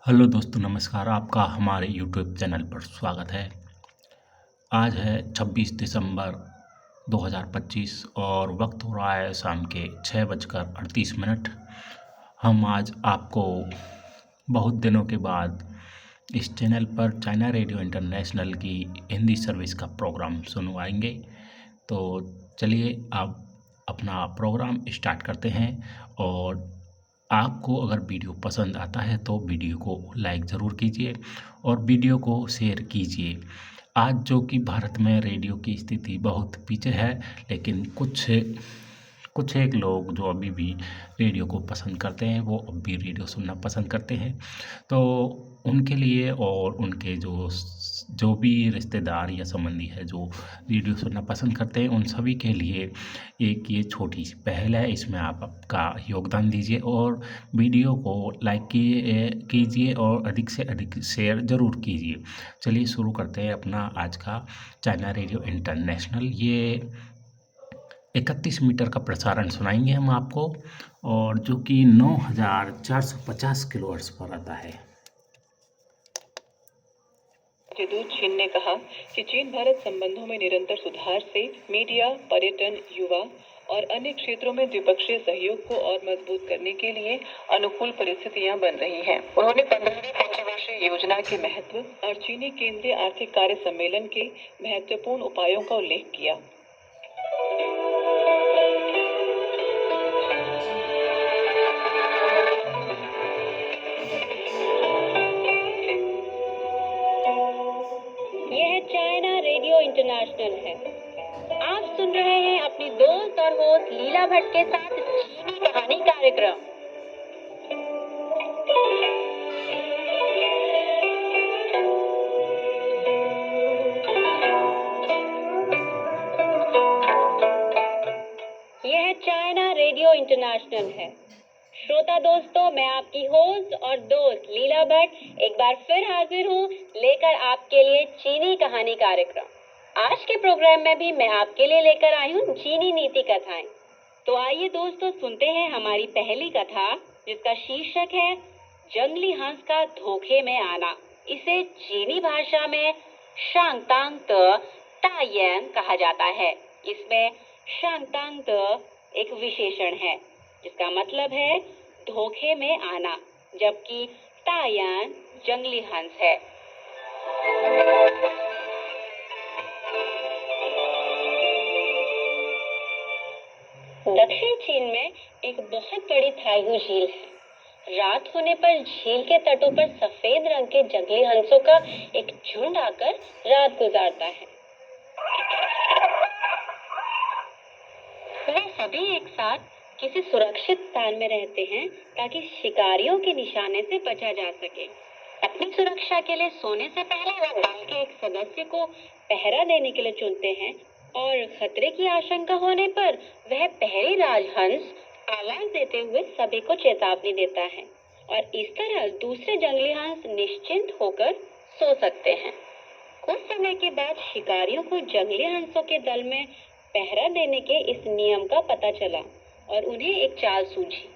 Hello दोस्तों, नमस्कार। आपका हमारे यूट्यूब चैनल पर स्वागत है। आज है 26 दिसंबर 2025 और वक्त हो रहा है शाम के 6:38। हम आज आपको बहुत दिनों के बाद इस चैनल पर चाइना रेडियो इंटरनेशनल की हिंदी सर्विस का प्रोग्राम सुनवाएंगे। तो चलिए आप अपना प्रोग्राम स्टार्ट करते हैं। और आपको अगर वीडियो पसंद आता है तो वीडियो को लाइक ज़रूर कीजिए और वीडियो को शेयर कीजिए। आज जो कि भारत में रेडियो की स्थिति बहुत पीछे है, लेकिन कुछ कुछ एक लोग जो अभी भी रेडियो को पसंद करते हैं, वो अब भी रेडियो सुनना पसंद करते हैं। तो उनके लिए और उनके जो भी रिश्तेदार या संबंधी है जो रेडियो सुनना पसंद करते हैं, उन सभी के लिए एक ये छोटी सी पहल है। इसमें आप आपका योगदान दीजिए और वीडियो को लाइक कीजिए और अधिक से अधिक शेयर ज़रूर कीजिए। चलिए शुरू करते हैं अपना आज का चाइना रेडियो इंटरनेशनल। ये 31 मीटर का प्रसारण सुनाएंगे हम आपको, और जो कि 9450 किलोहर्ट्ज़ पर आता है। दूत चीन ने कहा कि चीन भारत संबंधों में निरंतर सुधार से मीडिया, पर्यटन, युवा और अन्य क्षेत्रों में द्विपक्षीय सहयोग को और मजबूत करने के लिए अनुकूल परिस्थितियां बन रही हैं। उन्होंने 15वीं पंचवर्षीय योजना के महत्व और चीनी केंद्रीय आर्थिक कार्य सम्मेलन के महत्वपूर्ण उपायों का उल्लेख किया। यह चाइना रेडियो इंटरनेशनल है। आप सुन रहे हैं अपनी दोस्त और होस्ट लीला भट्ट के साथ चीनी कहानी कार्यक्रम। यह चाइना रेडियो इंटरनेशनल है। श्रोता दोस्तों, मैं आपकी होस्ट और दोस्त लीला भट्ट एक बार फिर हाजिर हूँ लेकर आपके लिए चीनी कहानी कार्यक्रम। आज के प्रोग्राम में भी मैं आपके लिए लेकर आई हूँ चीनी नीति कथाएं। तो आइए दोस्तों, सुनते हैं हमारी पहली कथा, जिसका शीर्षक है जंगली हंस का धोखे में आना। इसे चीनी भाषा में शांगतांग तायन कहा जाता है। इसमें शांगतांग एक विशेषण है जिसका मतलब है धोखे में आना, जबकि तायन जंगली हंस है। दक्षिण चीन में एक बहुत बड़ी थाइगू झील है। रात होने पर झील के तटों पर सफेद रंग के जंगली हंसों का एक झुंड आकर रात गुजारता है। वे सभी एक साथ किसी सुरक्षित स्थान में रहते हैं ताकि शिकारियों के निशाने से बचा जा सके। अपनी सुरक्षा के लिए सोने से पहले वे दल के एक सदस्य को पहरा देने के लिए चुनते हैं और खतरे की आशंका होने पर वह पहरी राजहंस आवाज देते हुए सभी को चेतावनी देता है और इस तरह दूसरे जंगली हंस निश्चिंत होकर सो सकते हैं। कुछ समय के बाद शिकारियों को जंगली हंसों के दल में पहरा देने के इस नियम का पता चला और उन्हें एक चाल सूझी।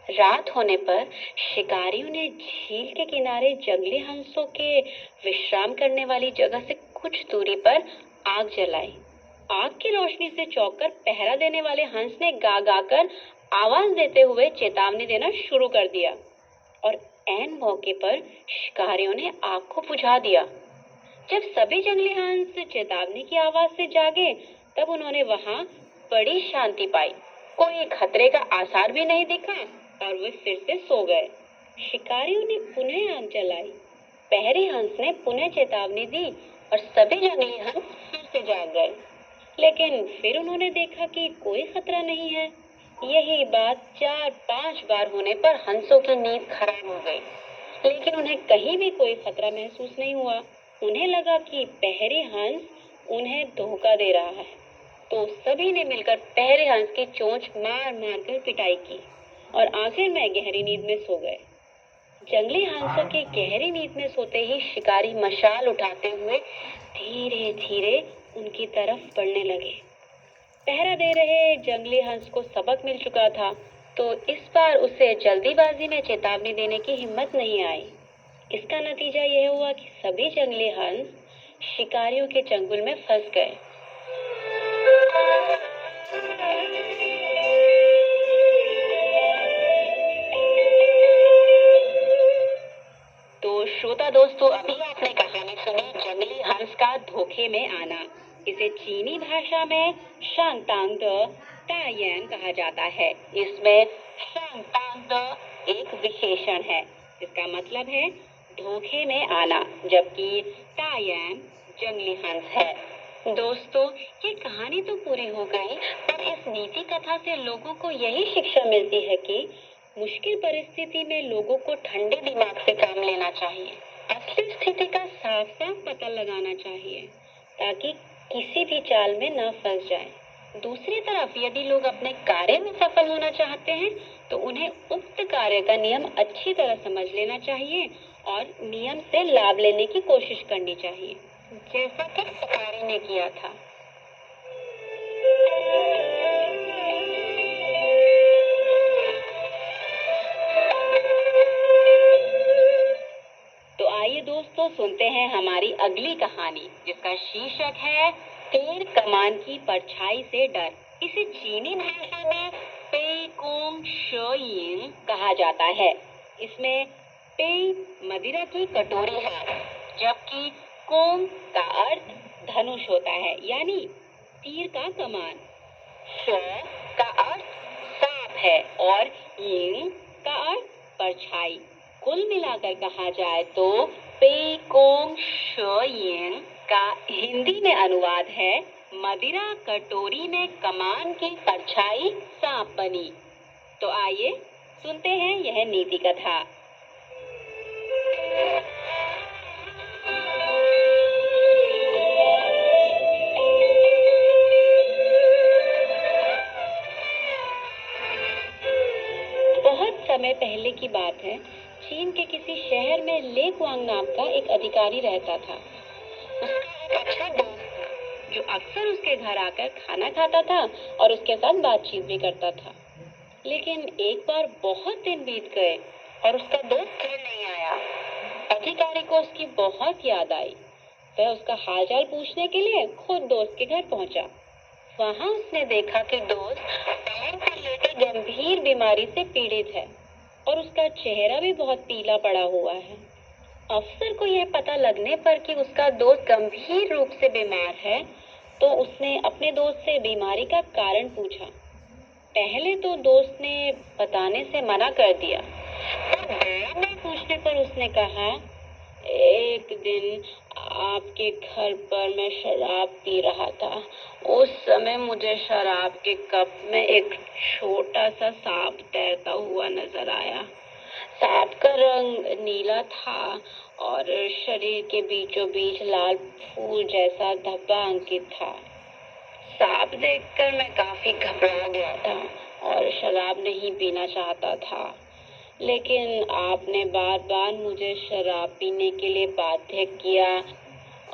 रात होने पर शिकारियों ने झील के किनारे जंगली हंसों के विश्राम करने वाली जगह से कुछ दूरी पर आग जलाई। आग की रोशनी से चौंककर पहरा देने वाले हंस ने गा गा कर आवाज देते हुए चेतावनी देना शुरू कर दिया और ऐन मौके पर शिकारियों ने आग को बुझा दिया। जब सभी जंगली हंस चेतावनी की आवाज से जागे, तब उन्होंने वहां बड़ी शांति पाई। कोई खतरे का आसार भी नहीं दिखा और वे फिर से सो गए। शिकारियों ने पुनः आग जलाई। पहरी हंस ने पुनः चेतावनी दी और सभी जंगली हंस फिर से जाग गए। लेकिन फिर उन्होंने देखा कि कोई खतरा नहीं है। यही बात 4-5 बार होने पर हंसों की नींद खराब हो गई, लेकिन उन्हें कहीं भी कोई खतरा महसूस नहीं हुआ। उन्हें लगा कि पहरे हंस उन्हें धोखा दे रहा है, तो सभी ने मिलकर पहरे हंस की चोंच मार मार कर पिटाई की और आखिर में गहरी नींद में सो गए। जंगली हंसों की गहरी नींद में सोते ही शिकारी मशाल उठाते हुए धीरे धीरे उनकी तरफ बढ़ने लगे। पहरा दे रहे जंगली हंस को सबक मिल चुका था, तो इस बार उसे जल्दीबाजी में चेतावनी देने की हिम्मत नहीं आई। इसका नतीजा यह हुआ कि सभी जंगली हंस शिकारियों के चंगुल में फंस गए। तो श्रोता दोस्तों, अभी आपने कहानी सुनी जंगली हंस का धोखे में आना। इसे चीनी भाषा में शांतांग तायन कहा जाता है। इसमें शांतांग एक विशेषण है जिसका मतलब है धोखे में आना, जबकि तायन जंगली हंस है। दोस्तों, ये कहानी तो पूरी हो गई, पर इस नीति कथा से लोगों को यही शिक्षा मिलती है कि मुश्किल परिस्थिति में लोगों को ठंडे दिमाग से काम लेना चाहिए। असली स्थिति का साफ साफ पता लगाना चाहिए ताकि किसी भी चाल में न फंस जाए। दूसरी तरफ यदि लोग अपने कार्य में सफल होना चाहते हैं तो उन्हें उक्त कार्य का नियम अच्छी तरह समझ लेना चाहिए और नियम से लाभ लेने की कोशिश करनी चाहिए, जैसा कि शिकारी ने किया था। तो आइए दोस्तों, सुनते हैं हमारी अगली कहानी जिसका शीर्षक है तीर कमान की परछाई से डर। इसे चीनी भाषा में पेई कोंग शोयिंग कहा जाता है। इसमें पेई मदिरा की कटोरी है, जबकि कोंग का अर्थ धनुष होता है, यानी तीर का कमान। शो का अर्थ सांप है और यिंग का अर्थ परछाई। कुल मिलाकर कहा जाए तो पेई कोंग शोयिंग का हिंदी में अनुवाद है मदिरा कटोरी में कमान की परछाई सांप बनी। तो आइए सुनते हैं यह नीति कथा। बहुत समय पहले की बात है। चीन के किसी शहर में ले कुआंग नाम का एक अधिकारी रहता था। उसका एक अच्छा दोस्त था जो अक्सर उसके घर आकर खाना खाता था और उसके साथ बातचीत भी करता था। लेकिन एक बार बहुत दिन बीत गए और उसका दोस्त घर नहीं आया। अधिकारी को उसकी बहुत याद आई। वह उसका हालचाल पूछने के लिए खुद दोस्त के घर पहुंचा। वहां उसने देखा कि दोस्त पलंग पर लेटे गंभीर बीमारी से पीड़ित है और उसका चेहरा भी बहुत पीला पड़ा हुआ है। अफसर को यह पता लगने पर कि उसका दोस्त गंभीर रूप से बीमार है, तो उसने अपने दोस्त से बीमारी का कारण पूछा। पहले तो दोस्त ने बताने से मना कर दिया, पर बाद में पूछने पर उसने कहा, एक दिन आपके घर पर मैं शराब पी रहा था। उस समय मुझे शराब के कप में एक छोटा सा सांप तैरता हुआ नजर आया। सांप का रंग नीला था और शरीर के बीचों बीच लाल फूल जैसा धब्बा अंकित था। सांप देखकर मैं काफी घबरा गया था और शराब नहीं पीना चाहता था, लेकिन आपने बार बार मुझे शराब पीने के लिए बाध्य किया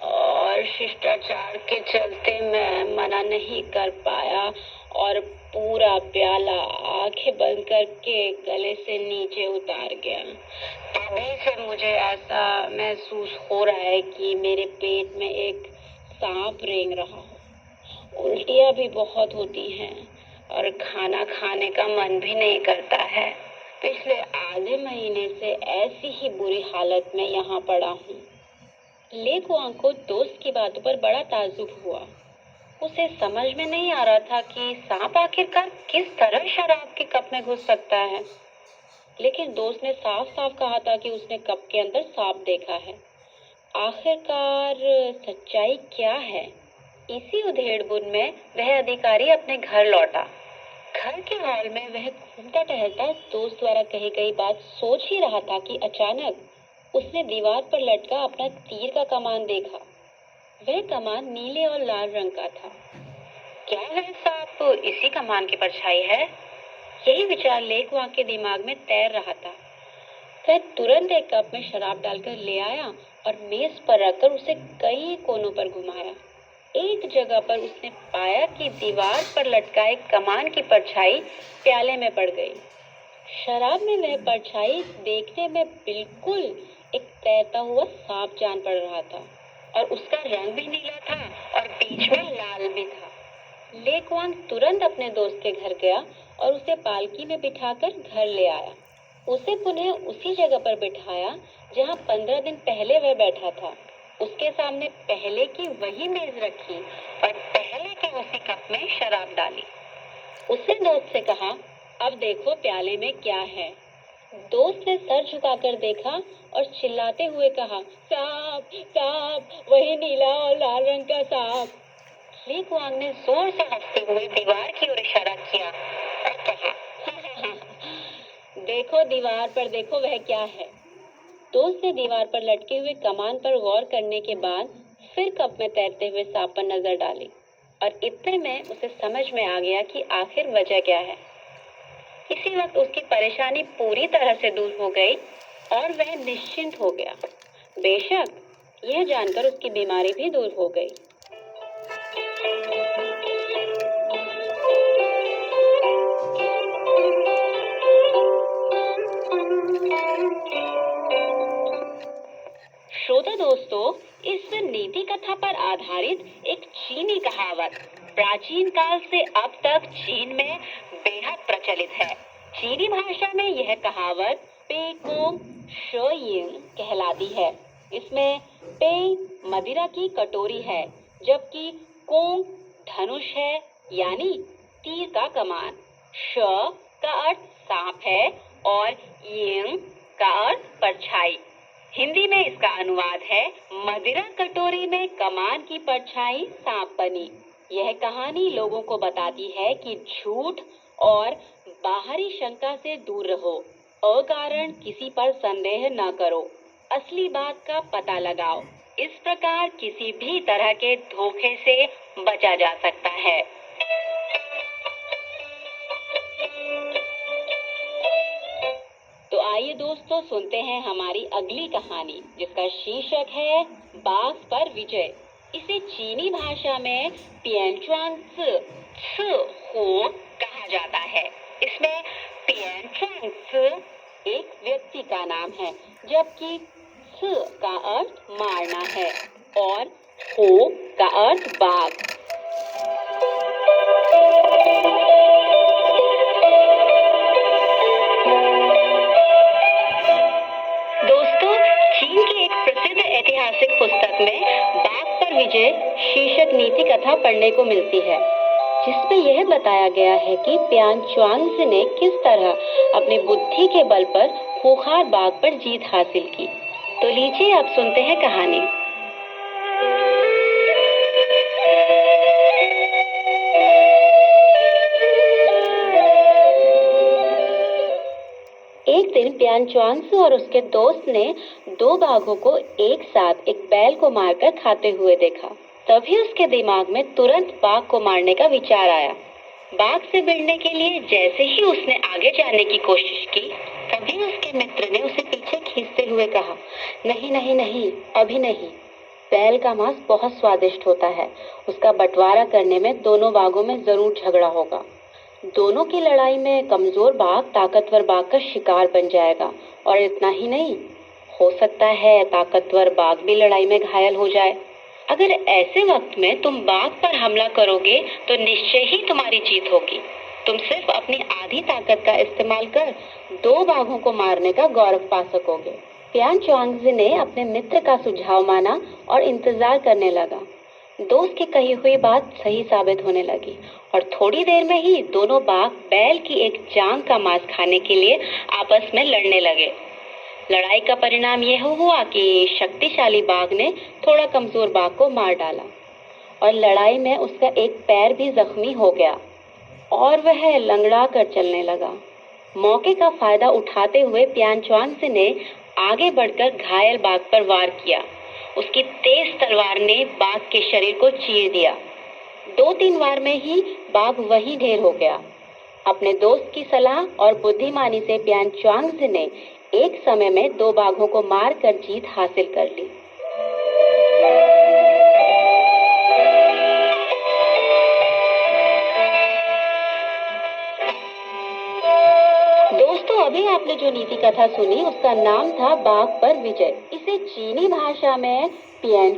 और शिष्टाचार के चलते मैं मना नहीं कर पाया और पूरा प्याला आंखें बंद करके गले से नीचे उतार गया। तभी से मुझे ऐसा महसूस हो रहा है कि मेरे पेट में एक सांप रेंग रहा हो। उल्टियां भी बहुत होती हैं और खाना खाने का मन भी नहीं करता है। पिछले आधे महीने से ऐसी ही बुरी हालत में यहाँ पड़ा हूँ। ले कुआंग को दोस्त की बातों पर बड़ा ताज्जुब हुआ। उसे समझ में नहीं आ रहा था कि सांप आखिरकार किस तरह शराब के कप में घुस सकता है। लेकिन दोस्त ने साफ साफ कहा था कि उसने कप के अंदर सांप देखा है। आखिरकार सच्चाई क्या है? इसी उधेड़-बुन में वह अधिकारी अपने घर लौटा। घर के हॉल में वह घूमता टहलता दोस्त द्वारा कही गई बात सोच ही रहा था कि अचानक उसने दीवार पर लटका अपना तीर का कमान देखा। वह कमान नीले और लाल रंग का था। क्या वह सांप इसी कमान की परछाई है? यही विचार ले कुआंग के दिमाग में तैर रहा था। वह तुरंत एक कप में शराब डालकर ले आया और मेज पर रखकर उसे कई कोनों पर घुमाया। एक जगह पर उसने पाया कि दीवार पर लटकाए कमान की परछाई प्याले में पड़ गई। शराब में वह परछाई देखने में बिल्कुल एक तैरता हुआ सांप जान पड़ रहा था और उसका रंग भी नीला था और बीच में लाल भी था। ले कुआंग तुरंत अपने दोस्त के घर गया और उसे पालकी में बिठाकर घर ले आया। उसे पुनः उसी जगह पर बिठाया जहाँ 15 दिन पहले वह बैठा था। उसके सामने पहले की वही मेज रखी और पहले के उसी कप में शराब डाली। उसने दोस्त से कहा, अब देखो प्याले में क्या है। दोस्त ने सर झुकाकर देखा और चिल्लाते हुए कहा, सांप सांप, वही नीला और लाल रंग का सांप। ली कुआंग ने जोर से हंसते हुए दीवार की ओर इशारा किया और कहा, देखो दीवार पर, देखो वह क्या है। दोस्त ने दीवार पर लटके हुए कमान पर गौर करने के बाद फिर कप में तैरते हुए सांप पर नजर डाली और इतने में उसे समझ में आ गया कि आखिर वजह क्या है। इसी वक्त उसकी परेशानी पूरी तरह से दूर हो गई और वह निश्चिंत हो गया। बेशक यह जानकर उसकी बीमारी भी दूर हो गई। श्रोता दोस्तों, इस नीति कथा पर आधारित एक चीनी कहावत प्राचीन काल से अब तक चीन में बेहद प्रचलित है। चीनी भाषा में यह कहावत पे कोंग शोयिंग कहलाती है। इसमें पे मदिरा की कटोरी है, जबकि कोंग धनुष है, यानी तीर का कमान। श का अर्थ सांप है और यिंग का अर्थ परछाई। हिंदी में इसका अनुवाद है, मदिरा कटोरी में कमान की परछाई सांप बनी। यह कहानी लोगों को बताती है कि झूठ और बाहरी शंका से दूर रहो, अकारण किसी पर संदेह न करो, असली बात का पता लगाओ। इस प्रकार किसी भी तरह के धोखे से बचा जा सकता है। तो आइए दोस्तों, सुनते हैं हमारी अगली कहानी, जिसका शीर्षक है बाघ पर विजय। इसे चीनी भाषा में पियनचुआंग सी हो कहा जाता है। इसमें पियनचुआंग सी एक व्यक्ति का नाम है, जबकि सी का अर्थ मारना है और हो का अर्थ बाघ। दोस्तों, चीन की एक प्रसिद्ध ऐतिहासिक पुस्तक में बाघ पर विजय शीर्षक नीति कथा पढ़ने को मिलती है, जिसमें यह बताया गया है कि पियान च्वांग ने किस तरह अपनी बुद्धि के बल पर खूंखार बाघ पर जीत हासिल की। तो लीजिए अब सुनते हैं कहानी। एक दिन पियान च्वांग और उसके दोस्त ने दो बाघों को एक साथ एक बैल को मारकर खाते हुए देखा। तभी उसके दिमाग में तुरंत बाघ को मारने का विचार आया। बाघ से भिड़ने के लिए जैसे ही उसने आगे जाने की कोशिश की, तभी उसके मित्र ने उसे पीछे खींचते हुए कहा, नहीं नहीं नहीं, अभी नहीं। बैल का मांस बहुत स्वादिष्ट होता है, उसका बंटवारा करने में दोनों बाघों में जरूर झगड़ा होगा। दोनों की लड़ाई में कमजोर बाघ ताकतवर बाघ का शिकार बन जाएगा, और इतना ही नहीं, हो सकता है ताकतवर बाघ भी लड़ाई में घायल हो जाए। अगर ऐसे वक्त में तुम बाघ पर हमला करोगे तो निश्चय ही तुम्हारी जीत होगी। तुम सिर्फ अपनी आधी ताकत का इस्तेमाल कर दो बाघों को मारने का गौरव पा सकोगे। पियान च्वांग ने अपने मित्र का सुझाव माना और इंतजार करने लगा। दोस्त की कही हुई बात सही साबित होने लगी और थोड़ी देर में ही दोनों बाघ बैल की एक जांग का मांस खाने के लिए आपस में लड़ने लगे। लड़ाई का परिणाम यह हुआ कि शक्तिशाली बाघ ने थोड़ा कमजोर बाघ को मार डाला और लड़ाई में उसका एक पैर भी जख्मी हो गया और वह लंगड़ा कर चलने लगा। मौके का फायदा उठाते हुए पियान च्वांग ने आगे बढ़कर घायल बाघ पर वार किया। उसकी तेज तलवार ने बाघ के शरीर को चीर दिया। 2-3 वार में ही बाघ वहीं ढेर हो गया। अपने दोस्त की सलाह और बुद्धिमानी से पियान च्वांग ने एक समय में 2 बाघों को मारकर जीत हासिल कर ली। दोस्तों, अभी आपने जो नीति कथा सुनी उसका नाम था बाघ पर विजय। इसे चीनी भाषा में पियन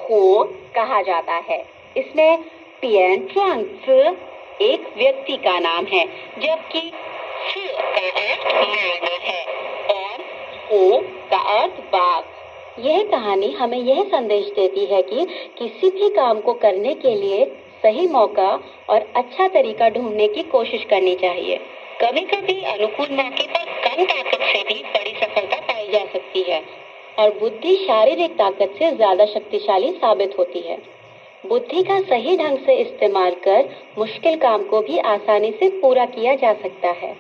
हो कहा जाता है। इसमें पियन एक व्यक्ति का नाम है, जबकि का अर्थ मारना है और हो का अर्थ बाघ। यह कहानी हमें यह संदेश देती है कि किसी भी काम को करने के लिए सही मौका और अच्छा तरीका ढूंढने की कोशिश करनी चाहिए। कभी कभी अनुकूल मौके पर कम ताकत से भी बड़ी सफलता पाई जा सकती है और बुद्धि शारीरिक ताकत से ज्यादा शक्तिशाली साबित होती है। बुद्धि का सही ढंग से इस्तेमाल कर मुश्किल काम को भी आसानी से पूरा किया जा सकता है।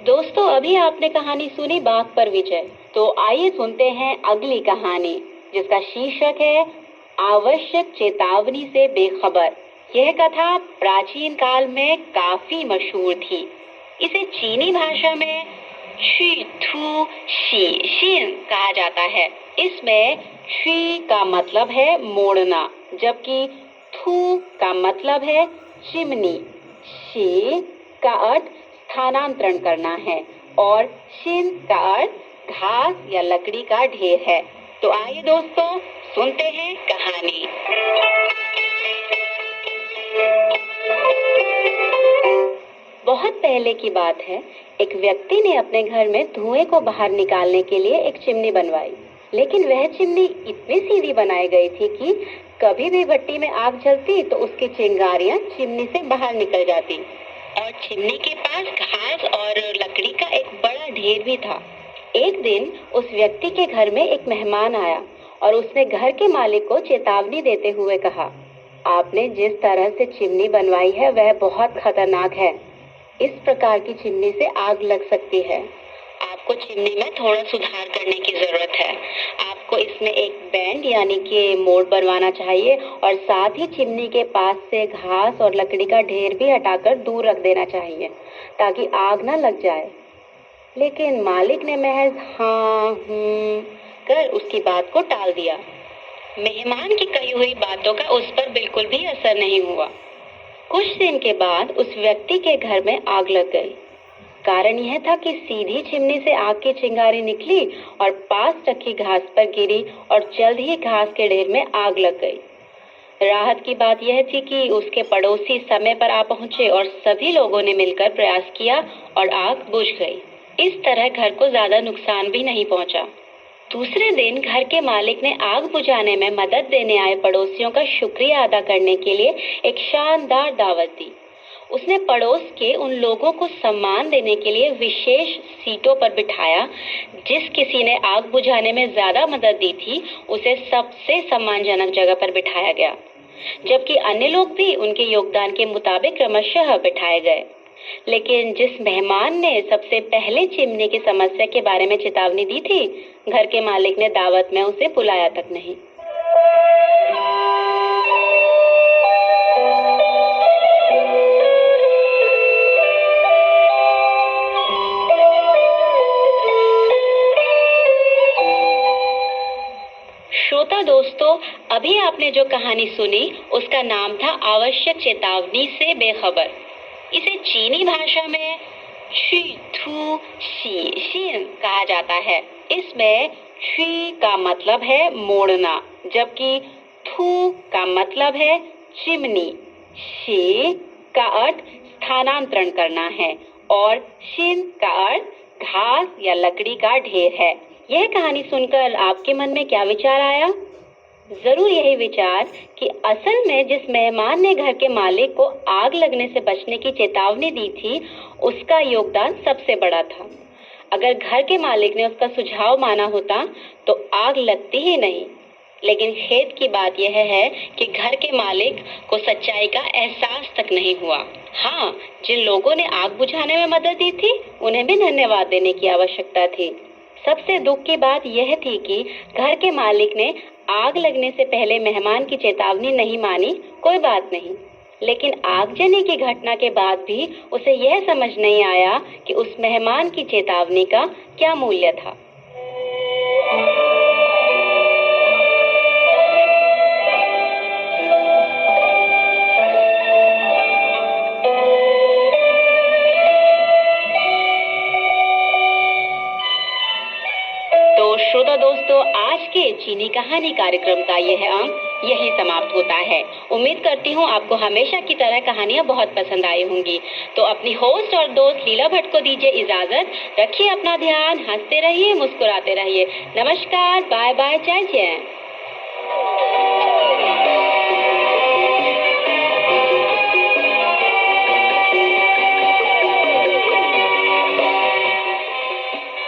दोस्तों, अभी आपने कहानी सुनी बाघ पर विजय। तो आइए सुनते हैं अगली कहानी, जिसका शीर्षक है आवश्यक चेतावनी से बेखबर। यह कथा प्राचीन काल में काफी मशहूर थी। इसे चीनी भाषा में शी थू शी शीन कहा जाता है। इसमें शी का मतलब है मोड़ना, जबकि थू का मतलब है चिमनी। शी का अर्थ स्थानांतरण करना है और शिन का अर्थ घास या लकड़ी का ढेर है। तो आइए दोस्तों, सुनते हैं कहानी। बहुत पहले की बात है, एक व्यक्ति ने अपने घर में धुएं को बाहर निकालने के लिए एक चिमनी बनवाई। लेकिन वह चिमनी इतनी सीधी बनाई गई थी कि कभी भी भट्टी में आग जलती तो उसकी चिंगारियां चिमनी से बाहर निकल जाती और चिमनी के पास घास और लकड़ी का एक बड़ा ढेर भी था। एक दिन उस व्यक्ति के घर में एक मेहमान आया और उसने घर के मालिक को चेतावनी देते हुए कहा, आपने जिस तरह से चिमनी बनवाई है वह बहुत खतरनाक है। इस प्रकार की चिमनी से आग लग सकती है। आपको चिमनी में थोड़ा सुधार करने की जरूरत है। आपको इसमें एक बैंड यानी कि मोड़ बनवाना चाहिए और साथ ही चिमनी के पास से घास और लकड़ी का ढेर भी हटाकर दूर रख देना चाहिए ताकि आग न लग जाए। लेकिन मालिक ने महज हाँ कर उसकी बात को टाल दिया। मेहमान की कही हुई बातों का उस पर बिल्कुल भी असर नहीं हुआ। कुछ दिन के बाद उस व्यक्ति के घर में आग लग गई। कारण यह था कि सीधी चिमनी से आग की चिंगारी निकली और पास रखी घास पर गिरी और जल्द ही घास के ढेर में आग लग गई। राहत की बात यह थी कि उसके पड़ोसी समय पर आ पहुंचे और सभी लोगों ने मिलकर प्रयास किया और आग बुझ गई। इस तरह घर को ज्यादा नुकसान भी नहीं पहुंचा। दूसरे दिन घर के मालिक ने आग बुझाने में मदद देने आए पड़ोसियों का शुक्रिया अदा करने के लिए एक शानदार दावत दी। उसने पड़ोस के उन लोगों को सम्मान देने के लिए विशेष सीटों पर बिठाया। जिस किसी ने आग बुझाने में ज्यादा मदद दी थी उसे सबसे सम्मानजनक जगह पर बिठाया गया, जबकि अन्य लोग भी उनके योगदान के मुताबिक क्रमशः बिठाए गए। लेकिन जिस मेहमान ने सबसे पहले चिमनी की समस्या के बारे में चेतावनी दी थी, घर के मालिक ने दावत में उसे बुलाया तक नहीं। श्रोता दोस्तों, अभी आपने जो कहानी सुनी उसका नाम था आवश्यक चेतावनी से बेखबर। इसे चीनी भाषा में शी थू शी शीन कहा जाता है। इसमें शी का मतलब है मोड़ना, जबकि थू का मतलब है चिमनी। शी का अर्थ स्थानांतरण करना है और शिन का अर्थ घास या लकड़ी का ढेर है। यह कहानी सुनकर आपके मन में क्या विचार आया? जरूर यही विचार कि असल में जिस मेहमान ने घर के मालिक को आग लगने से बचने की चेतावनी दी थी, उसका योगदान सबसे बड़ा था। अगर घर के मालिक ने उसका सुझाव माना होता तो आग लगती ही नहीं। लेकिन खेद की बात यह है कि घर के मालिक को सच्चाई का एहसास तक नहीं हुआ। हाँ, जिन लोगों ने आग बुझाने में मदद दी थी उन्हें भी धन्यवाद देने की आवश्यकता थी। सबसे दुख की बात यह थी कि घर के मालिक ने आग लगने से पहले मेहमान की चेतावनी नहीं मानी। कोई बात नहीं, लेकिन आगजनी की घटना के बाद भी उसे यह समझ नहीं आया कि उस मेहमान की चेतावनी का क्या मूल्य था। कीनी कहानी कार्यक्रम का यह अंक यही समाप्त होता है। उम्मीद करती हूँ आपको हमेशा की तरह कहानियाँ बहुत पसंद आई होंगी। तो अपनी होस्ट और दोस्त लीला भट्ट को दीजिए इजाजत। रखिए अपना ध्यान, हंसते रहिए, मुस्कुराते रहिए। नमस्कार, बाय बाय, जय जय।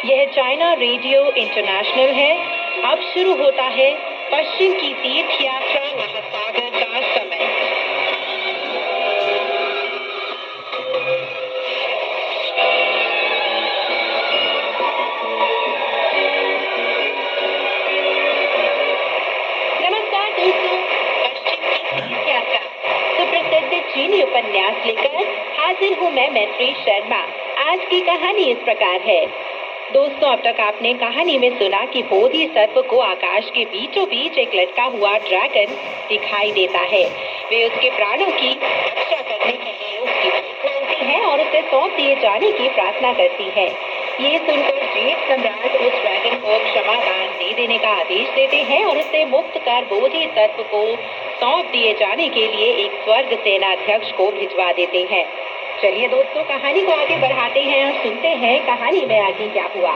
यह चाइना रेडियो इंटरनेशनल है। अब शुरू होता है पश्चिम की तीर्थ यात्रा महासागर का समय। नमस्कार दोस्तों, पश्चिम की तीर्थ यात्रा सुप्रसिद्ध चीनी उपन्यास लेकर हाजिर हूँ मैं मैत्री शर्मा। आज की कहानी इस प्रकार है। दोस्तों, अब तक आपने कहानी में सुना कि बोधिसत्व को आकाश के बीचों बीच एक लटका हुआ ड्रैगन दिखाई देता है। वे उसके प्राणों की रक्षा करने के लिए उसकी भीख मांगती है और उसे सौंप दिए जाने की प्रार्थना करती है। ये सुनकर जेठ सम्राट उस ड्रैगन को क्षमादान दे देने का आदेश देते हैं और उसे मुक्त कर बोधिसत्व को सौंप दिए जाने के लिए एक स्वर्ग सेनाध्यक्ष को भिजवा देते हैं। चलिए दोस्तों, कहानी को आगे बढ़ाते हैं और सुनते हैं कहानी में आगे क्या हुआ।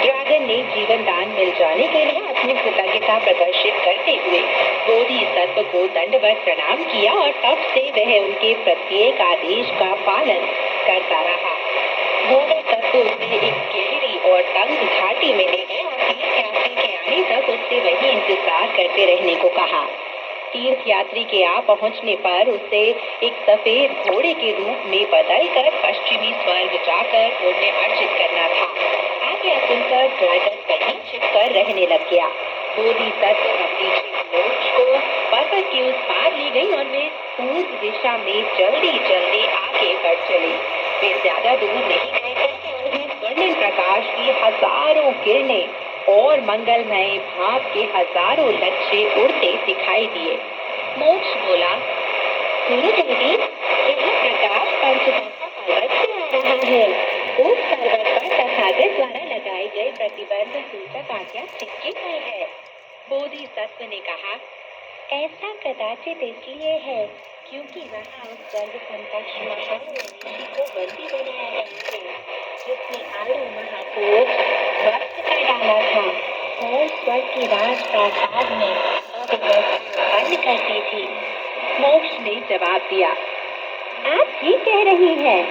ड्रैगन ने जीवन दान मिल जाने के लिए अपनी कृतज्ञता प्रदर्शित करते हुए बोधिसत्व को दंडवत प्रणाम किया और तब से वह उनके प्रत्येक आदेश का पालन करता रहा। बोधिसत्व उसे एक गहरी और तंग घाटी में ले गए और तीर्थयात्री के आने तक उससे वही इंतजार करते रहने को कहा। तीर्थयात्री के आ पहुंचने पर उसे एक सफेद घोड़े के रूप में बदलकर पश्चिमी स्वर्ग जाकर पुण्य अर्जित करना था। आज्ञा सुनकर ड्रैगन कहीं छिपकर रहने लग गया। बोधिसत्व अपनी मोक्ष को पर्वत की उस पार ले गई और वे पूर्व दिशा में जल्दी जल्दी आगे बढ़ चले। वे ज्यादा दूर नहीं गए थे कि उन्हें स्वर्णिम प्रकाश की हजारों किरणें और मंगलमय भाप के हजारों लच्छे उड़ते दिखाई दिए। मोक्ष बोला, सुनो जल्दी, यह प्रकाश पंचतत्व पर्वत से आ रहा है। उस पर्वत पर तथागत द्वारा लगाई गई प्रतिबंध सूचक आज्ञा चिपकी हुई है। बोधिसत्व ने कहा, ऐसा कदाचित इसलिए है क्योंकि वहाँ उस सर्व समकक्ष महान ऋषि को बंदी बनाया गया है, जिसने आड़ू महाकोश ध्वस्त कर डाला था और स्वर्ग की राज प्रासाद में अव्यवस्था बंद करती थी। मोक्ष ने जवाब दिया, आप ठीक कह रही हैं।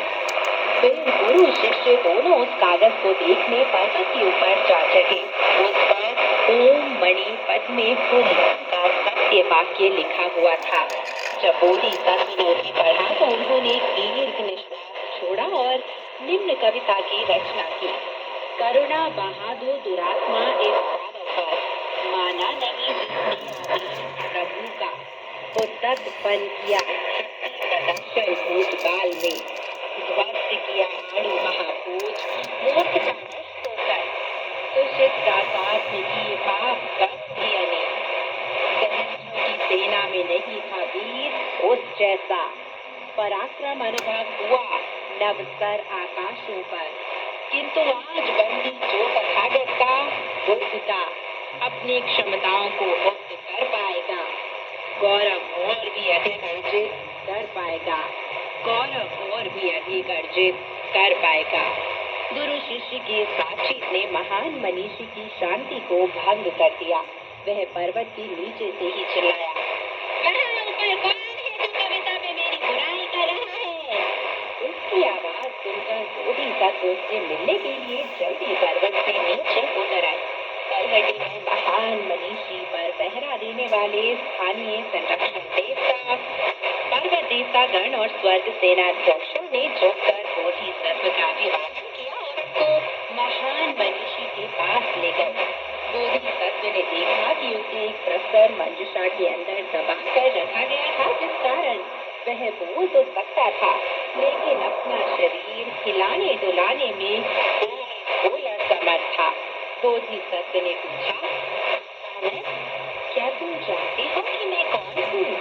फिर गुरु शिष्य दोनों उस कागज को देखने पर्वत के ऊपर जा चढ़े। उस पर ओम मणि पद्मे हुम का सत्य वाक्य लिखा हुआ था। जब बोधिसत्व ने उसे पढ़ा तो उन्होंने दीर्घ निश्वास छोड़ा और निम्न कविता की रचना की। करुणा बहादुर दुरात्मा इस पावन पर, माना नहीं जिसने आदेश प्रभु का, उद्दत बन किया प्रदर्शन भूतकाल में, ध्वस्त किया आड़ू महाकोश मूर्खता नष्ट होकर, तुषित प्रासाद में किए पाप दस्त भी अनेक। सहस्त्रों की सेना में नहीं था वीर उस जैसा, पराक्रम अनुभव हुआ नवस्तर आकाशों पर, किंतु आज बंदी जो तथागत का बुद्धता अपनी क्षमताओं को मुक्त कर पाएगा, गौरव और भी अधिक अर्जित कर पाएगा, गौरव और भी अधिक अर्जित कर पाएगा। गुरु शिष्य के बातचीत ने महान मनीषी की शांति को भंग कर दिया। वह पर्वत के नीचे से ही चिल्लाया, कहाँ ऊपर कौन है जो कविता में मेरी बुराई कर रहा है? उसकी आवाज सुनकर बोधिसत्व से मिलने के लिए जल्दी पर्वत से नीचे उतर आए। तलहटी में महान मनीषी पर पहरा देने वाले स्थानीय संरक्षण देवता, पर्वत देवता गण और स्वर्ग सेनाध्यक्षों ने झुककर बोधिसत्व का अभिवादन किया और उसको महान मनीषी के पास ले गए। बोधिसत्व ने देखा कि उसे एक प्रस्तर मंजुषा के अंदर दबाकर रखा गया था, जिस कारण वह बोल तो सकता था, लेकिन अपना शरीर हिलाने डुलाने में बिल्कुल असमर्थ था। बोधिसत्व ने पूछा, क्या तुम जानते हो कि मैं कौन हूँ?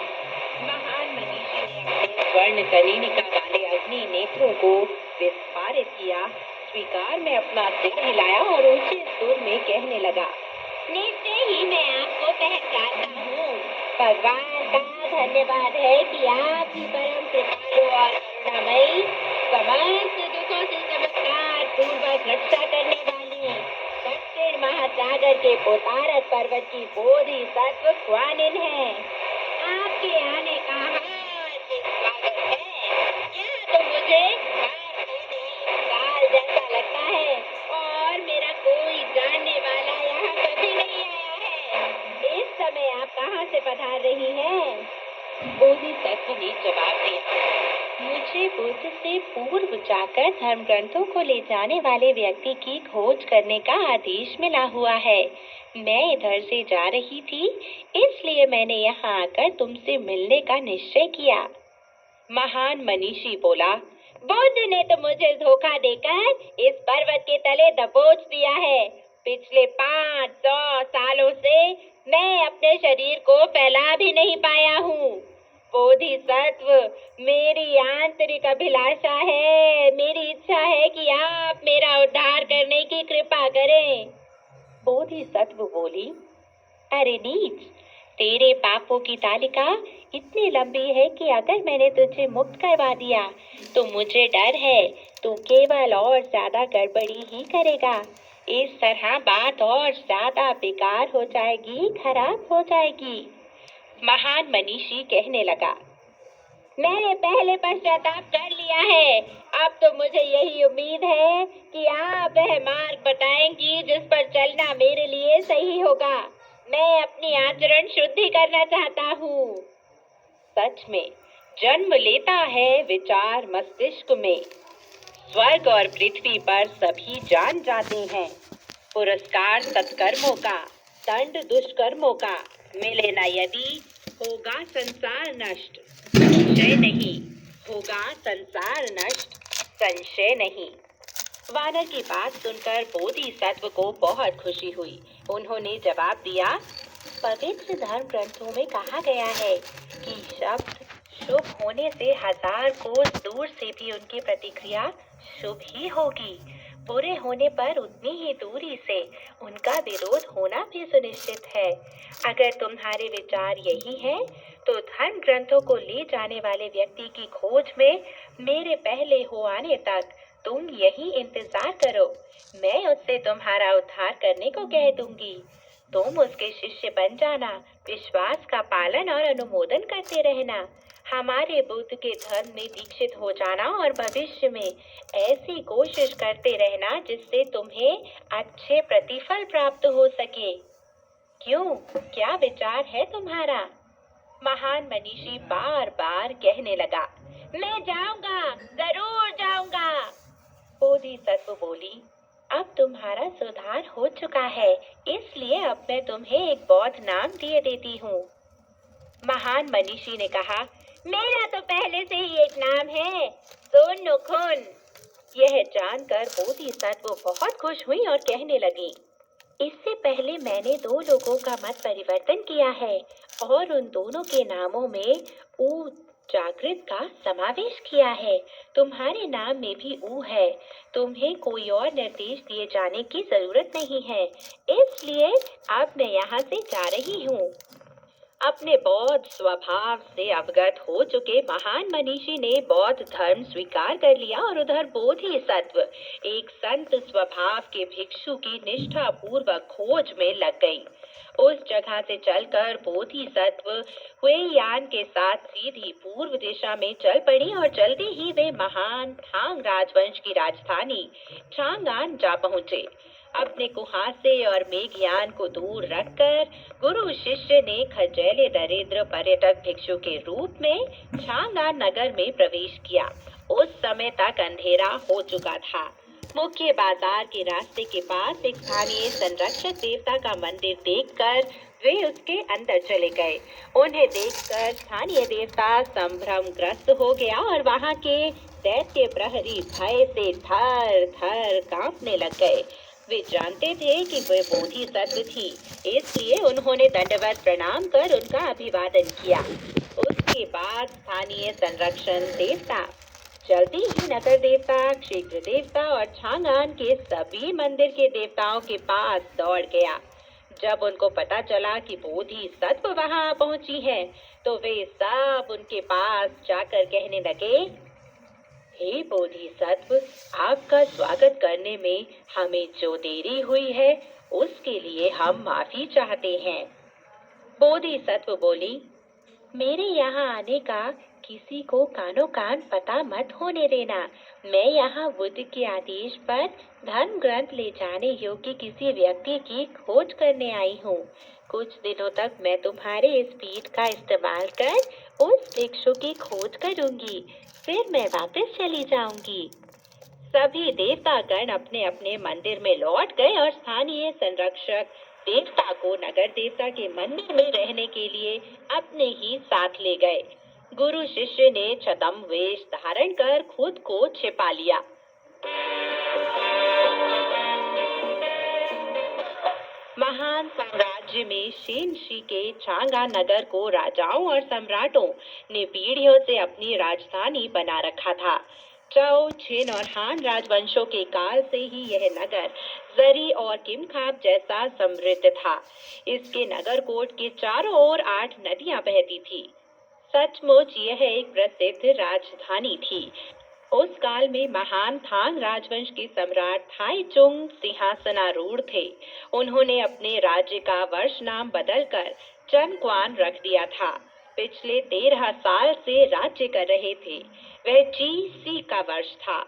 महान मनीषी ने अपने स्वर्ण कनीनिका वाले अग्नि नेत्रों को विस्फारित किया, स्वीकार में अपना सिर हिलाया और ऊंचे सुर में कहने लगा, निश्चय ही मैं आपको पहचानता हूँ। भगवान का धन्यवाद है कि आप ही परम कृपालु और करुणामयी, समस्त दुखों से चमत्कार पूर्वक रक्षा करने वाली, दक्षिण महासागर के पोतारक पर्वत की बोधि सत्व क्वानिन है। आपके आने का हार्दिक स्वागत है। यह तो मुझे साल जैसा लगता है और मेरा कोई जानने वाला यहाँ कभी नहीं आया है। इस समय आप कहाँ से पधार रही हैं? बोधिसत्व ने जवाब दिया, मुझे बुद्ध से पूर्व जाकर धर्म ग्रंथों को ले जाने वाले व्यक्ति की खोज करने का आदेश मिला हुआ है। मैं इधर से जा रही थी, इसलिए मैंने यहाँ आकर तुमसे मिलने का निश्चय किया। महान मनीषी बोला, बुद्ध ने तो मुझे धोखा देकर इस पर्वत के तले दबोच दिया है। पिछले 500 सालों से मैं अपने शरीर को फैला भी नहीं पाया हूँ। बोधिसत्व, मेरी आंतरिक अभिलाषा है, मेरी इच्छा है कि आप मेरा उद्धार करने की कृपा करें। बोधिसत्व बोली, अरे नीच, तेरे पापों की तालिका इतनी लंबी है कि अगर मैंने तुझे मुक्त करवा दिया तो मुझे डर है तू केवल और ज्यादा गड़बड़ी ही करेगा। इस तरह बात और ज्यादा बेकार हो जाएगी, खराब हो जाएगी। महान मनीषी कहने लगा, मैंने पहले पश्चाताप कर लिया है। अब तो मुझे यही उम्मीद है कि आप वह मार्ग बताएंगी जिस पर चलना मेरे लिए सही होगा। मैं अपनी आचरण शुद्धि करना चाहता हूँ। सच में जन्म लेता है विचार मस्तिष्क में। स्वर्ग और पृथ्वी पर सभी जान जाते हैं। पुरस्कार सत्कर्मों का, दंड दुष्कर्मों का, मिले न यदि होगा संसार नष्ट। संशय नहीं, होगा संसार नष्ट, संशय नहीं। वानर की बात सुनकर बोधिसत्व को बहुत खुशी हुई। उन्होंने जवाब दिया, पवित्र धर्म ग्रंथों में कहा गया है कि शब्द शुभ होने से 1000 कोस दूर से भी उनकी प्रतिक्रिया शुभ ही होगी। बुरे होने पर उतनी ही दूरी से उनका विरोध होना भी सुनिश्चित है। अगर तुम्हारे विचार यही हैं, तो धर्म ग्रंथों को ले जाने वाले व्यक्ति की खोज में मेरे पहले हो आने तक तुम यही इंतजार करो। मैं उससे तुम्हारा उद्धार करने को कह दूंगी। तुम उसके शिष्य बन जाना, विश्वास का पालन और अनुमोदन करते रहना, हमारे बुद्ध के धर्म में दीक्षित हो जाना और भविष्य में ऐसी कोशिश करते रहना जिससे तुम्हें अच्छे प्रतिफल प्राप्त हो सके। क्यों, क्या विचार है तुम्हारा? महान मनीषी बार बार कहने लगा, मैं जाऊंगा, जरूर जाऊंगा। बोधिसत्व बोली, अब तुम्हारा सुधार हो चुका है, इसलिए अब मैं तुम्हें एक बौद्ध नाम दिए देती हूँ। महान मनीषी ने कहा, मेरा तो पहले से ही एक नाम है, सोनुखुन। यह जानकर बोधिसत्व बहुत खुश हुई और कहने लगी, इससे पहले मैंने 2 लोगों का मत परिवर्तन किया है और उन दोनों के नामों में ऊ जागृत का समावेश किया है। तुम्हारे नाम में भी ऊ है। तुम्हें कोई और निर्देश दिए जाने की जरूरत नहीं है, इसलिए अब मैं यहाँ से जा रही हूँ। अपने बौद्ध स्वभाव से अवगत हो चुके महान मनीषी ने बौद्ध धर्म स्वीकार कर लिया और उधर बोधिसत्व एक संत स्वभाव के भिक्षु की निष्ठा पूर्वक खोज में लग गई। उस जगह से चलकर बोधिसत्व हुएयान के साथ सीधी पूर्व दिशा में चल पड़ी और जल्दी ही वे महान थांग राजवंश की राजधानी चांगान जा पहुँचे। अपने कुहासे और मेघयान को दूर रखकर गुरु शिष्य ने खजेले दरिद्र पर्यटक भिक्षु के रूप में चांगान नगर में प्रवेश किया। उस समय तक अंधेरा हो चुका था। मुख्य बाजार के रास्ते के पास एक स्थानीय संरक्षक देवता का मंदिर देखकर वे उसके अंदर चले गए। उन्हें देखकर स्थानीय देवता संभ्रमग्रस्त हो गया और वहां के दैत्य प्रहरी भय से थर थर कांपने लग गए। वे जानते थे कि वे बोधिसत्व थी, इसलिए उन्होंने दंडवत प्रणाम कर उनका अभिवादन किया। उसके बाद स्थानीय संरक्षण देवता जल्दी ही नगर देवता, क्षेत्र देवता और छांगान के सभी मंदिर के देवताओं के पास दौड़ गया। जब उनको पता चला कि बोधिसत्व वहां पहुंची है, तो वे सब उनके पास जाकर कहने लगे, हे बोधिसत्व, आपका स्वागत करने में हमें जो देरी हुई है, उसके लिए हम माफी चाहते हैं। बोधिसत्व बोली, मेरे यहाँ आने का किसी को कानो कान पता मत होने देना। मैं यहाँ बुद्ध के आदेश पर धर्म ग्रंथ ले जाने योग्य किसी व्यक्ति की खोज करने आई हूँ। कुछ दिनों तक मैं तुम्हारे इस पीठ का इस्तेमाल कर उस भिक्षु की खोज करूंगी, फिर मैं वापस चली जाऊंगी। सभी देवतागण अपने अपने मंदिर में लौट गए और स्थानीय संरक्षक देवता को नगर देवता के मंदिर में रहने के लिए अपने ही साथ ले गए। गुरु शिष्य ने छद्म वेश धारण कर खुद को छिपा लिया। महान साम्राज्य में शेनशी के चांगा नगर को राजाओं और सम्राटों ने पीढ़ियों से अपनी राजधानी बना रखा था। चौ, छिन और हान राजवंशों के काल से ही यह नगर जरी और किमखाब जैसा समृद्ध था। इसके नगर कोट के चारों ओर 8 नदियां बहती थी। सचमुच यह एक प्रसिद्ध राजधानी थी। उस काल में महान थांग राजवंश के सम्राट थाईचुंग सिंहासनारूढ़ थे। उन्होंने अपने राज्य का वर्ष नाम बदलकर चनक्वान रख दिया था। पिछले 13 साल से राज्य कर रहे थे। वह ची सी का वर्ष था।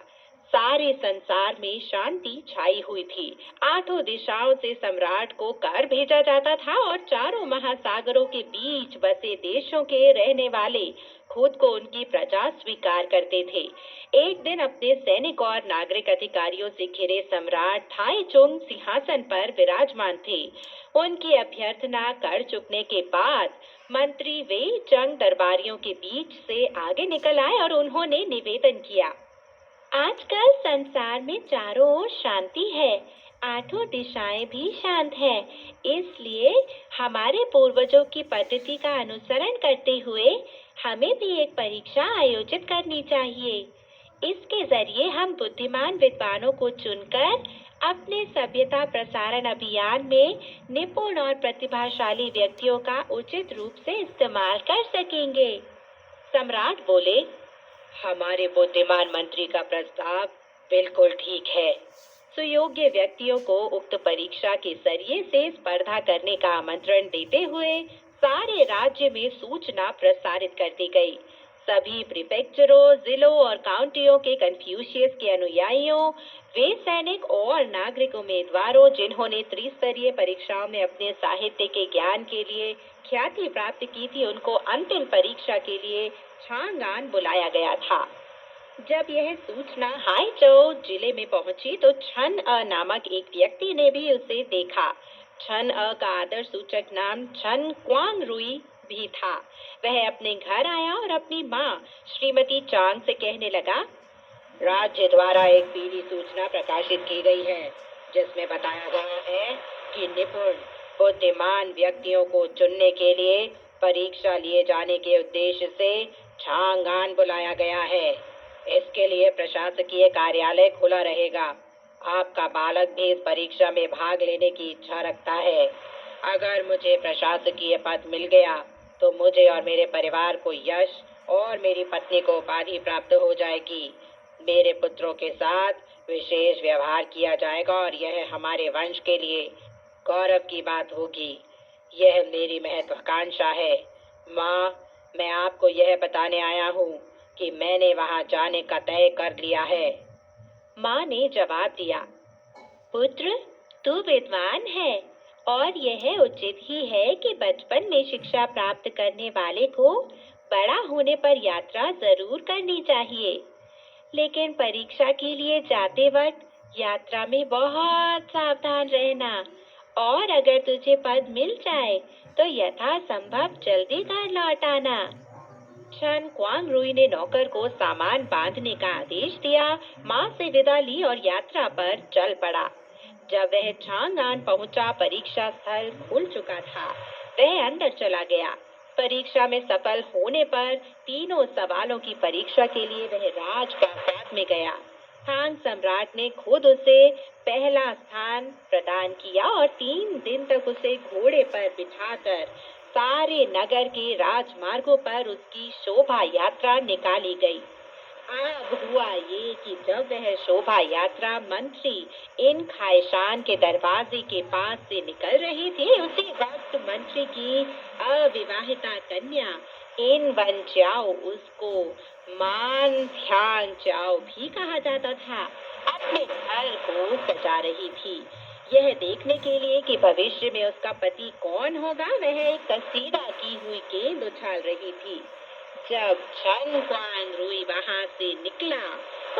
सारे संसार में शांति छाई हुई थी। 8 दिशाओं से सम्राट को कर भेजा जाता था और चारों महासागरों के बीच बसे देशों के रहने वाले खुद को उनकी प्रजा स्वीकार करते थे। एक दिन अपने सैनिक और नागरिक अधिकारियों से घिरे सम्राट थाईचुंग सिंहासन पर विराजमान थे। उनकी अभ्यर्थना कर चुकने के बाद मंत्री वे चंग दरबारियों के बीच से आगे निकल आए और उन्होंने निवेदन किया, आजकल संसार में चारों ओर शांति है, 8 दिशाएं भी शांत हैं। इसलिए हमारे पूर्वजों की पद्धति का अनुसरण करते हुए हमें भी एक परीक्षा आयोजित करनी चाहिए। इसके जरिए हम बुद्धिमान विद्वानों को चुनकर अपने सभ्यता प्रसारण अभियान में निपुण और प्रतिभाशाली व्यक्तियों का उचित रूप से इस्तेमाल कर सकेंगे। सम्राट बोले, हमारे बुद्धिमान मंत्री का प्रस्ताव बिल्कुल ठीक है। सुयोग्य व्यक्तियों को उक्त परीक्षा के जरिए से स्पर्धा करने का आमंत्रण देते हुए सारे राज्य में सूचना प्रसारित कर दी गई। सभी प्रीफेक्चरों, जिलों और काउंटियों के कन्फ्यूशियस के अनुयायियों, वे सैनिक और नागरिक उम्मीदवारों जिन्होंने त्रिस्तरीय परीक्षाओं में अपने साहित्य के ज्ञान के लिए ख्याति प्राप्त की थी, उनको अंतिम परीक्षा के लिए छांगान बुलाया गया था। जब यह सूचना हाईचौ जिले में पहुंची तो छन अ नामक एक व्यक्ति ने भी उसे देखा। छन अ का आदर सूचक नाम छन क्वांग रुई भी था। वह अपने घर आया और अपनी माँ श्रीमती चांग से कहने लगा, राज्य द्वारा एक पीली सूचना प्रकाशित की गई है जिसमें बताया गया है कि निपुण बुद्धिमान व्यक्तियों को चुनने के लिए परीक्षा लिए जाने के उद्देश्य से छांगान बुलाया गया है। इसके लिए प्रशासकीय कार्यालय खुला रहेगा। आपका बालक भी इस परीक्षा में भाग लेने की इच्छा रखता है। अगर मुझे प्रशासकीय पद मिल गया तो मुझे और मेरे परिवार को यश और मेरी पत्नी को उपाधि प्राप्त हो जाएगी। मेरे पुत्रों के साथ विशेष व्यवहार किया जाएगा और यह हमारे वंश के लिए गौरव की बात होगी। यह मेरी महत्वाकांक्षा है। माँ, मैं आपको यह बताने आया हूँ कि मैंने वहाँ जाने का तय कर लिया है। माँ ने जवाब दिया, पुत्र, तू विद्वान है और यह उचित ही है कि बचपन में शिक्षा प्राप्त करने वाले को बड़ा होने पर यात्रा जरूर करनी चाहिए। लेकिन परीक्षा के लिए जाते वक्त यात्रा में बहुत सावधान रहना और अगर तुझे पद मिल जाए तो यथासंभव जल्दी घर लौट आना। छन क्वांग रुई ने नौकर को सामान बांधने का आदेश दिया, माँ से विदा ली और यात्रा पर चल पड़ा। जब वह छांगान पहुंचा, परीक्षा स्थल खुल चुका था। वह अंदर चला गया। परीक्षा में सफल होने पर तीनों सवालों की परीक्षा के लिए वह राजप्रासाद में गया। हांग सम्राट ने खुद उसे पहला स्थान प्रदान किया और 3 दिन तक उसे घोड़े पर बिठाकर सारे नगर के राजमार्गों पर उसकी शोभा यात्रा निकाली गई। अब हुआ ये कि जब वह शोभा यात्रा मंत्री इन खाइशान के दरवाजे के पास से निकल रही थी, उसी वक्त मंत्री की अविवाहिता कन्या इन वन चाओ, उसको मान ध्यान चाओ भी कहा जाता था, अपने घर को सजा रही थी। यह देखने के लिए कि भविष्य में उसका पति कौन होगा, वह एक कसीदा की हुई गेंद उछाल रही थी। जब चन क्वांग रुई वहां से निकला,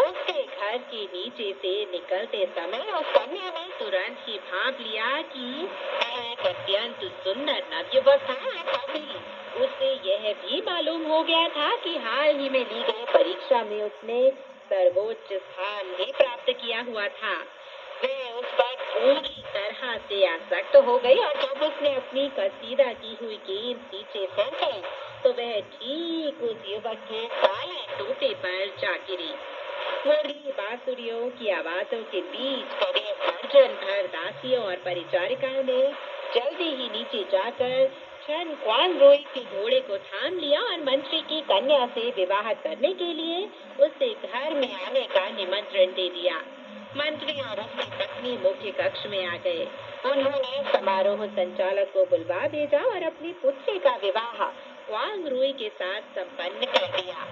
उसके घर के नीचे से निकलते समय उस कन्या ने तुरंत ही भांप लिया कि वह एक अत्यंत सुंदर नवयुवक था। तभी उसे यह भी मालूम हो गया था कि हाल ही में ली गई परीक्षा में उसने सर्वोच्च स्थान भी प्राप्त किया हुआ था। वह उस पर पूरी तरह से आसक्त हो गई और जब उसने अपनी कसीदा की हुई गेंद नीचे फेंकी तो वह ठीक उस युवक के काले टोपे पर जा गिरी। मुरली बांसुरियों की आवाजों के बीच करीब दर्जन भर दासियों और परिचारिकाओं ने जल्दी ही नीचे जाकर चन क्वांग रोई के घोड़े को थाम लिया और मंत्री की कन्या से विवाह करने के लिए उसे घर में आने का निमंत्रण दे दिया। मंत्री और उसकी पत्नी मुख्य कक्ष में आ गए। उन्होंने समारोह संचालक को बुलवा भेजा और अपनी पुत्री का विवाह क्वांग रुई के साथ संपन्न कर दिया।